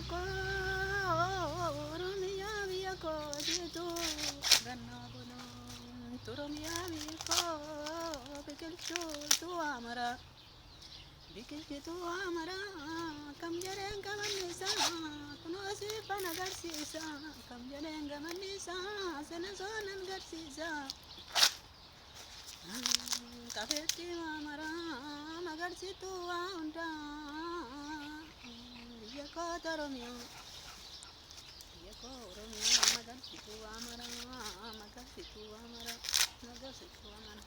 ko Oromiya biya ko jitu ganna bono Oromiya biya ko biqilchu tu amara biqilchu tu amara kam jaren kamanisa kuno sifan agarsiisa kam jaren kamanisa sana sonan agarsiisa kafetti amara magarsitu anda biya ko Oromiya Oromiya magarsitu amara magarsitu amara magarsitu amara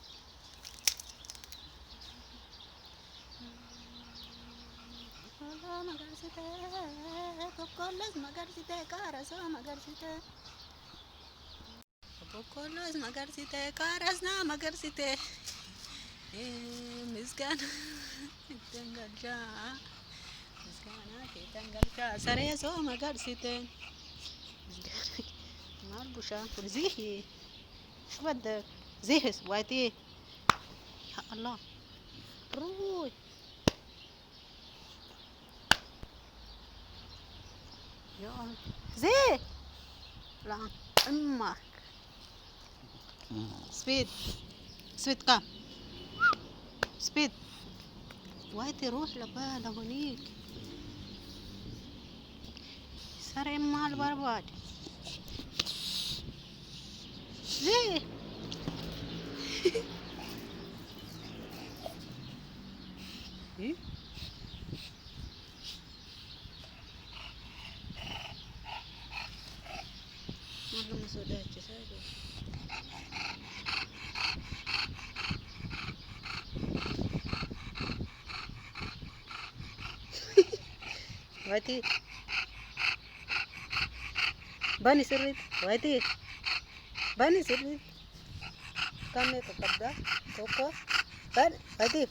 magarsite kokkolas magarsite karaso magarsite kokkolas magarsite karasna magarsite misgana tengalcha misgana tengalcha sareso magarsite mal busha zihi شو بدك زهس وايتي يا الله روح يا زي لا امك سبيد سبيد كم سبيد وايتي روح لبالا هونيك صار مال برباد زي ايه مرة مسودات جساده وايتي باني سريت وايتي باني سريت كم كبدا كوكو بان وايتي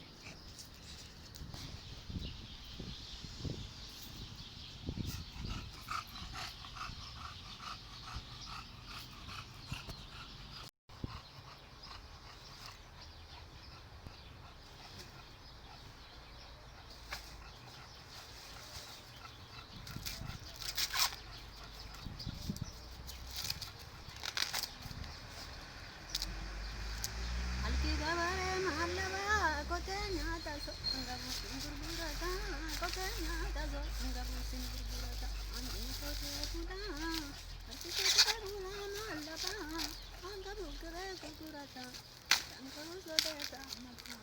alki gabare mahallaba kotenya taso ngabu singurburata kotenya taso ngabu singurburata andi sote kuda alki sote mahallaba ngabu gare kukurata ngabu sote ta mata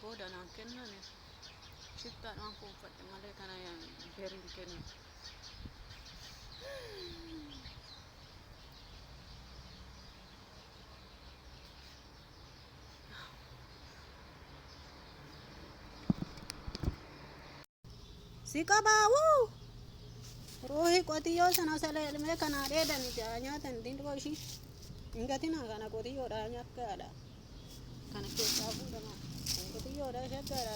boda nan kennan shitta nan ko fadde male kana yan berin kennan sikabawu rohi qotiyo sana sale me kana dedan janya tan din ko shi ingatina kana qotiyo da nyakala kana ke sabu dama qotiyo da shakara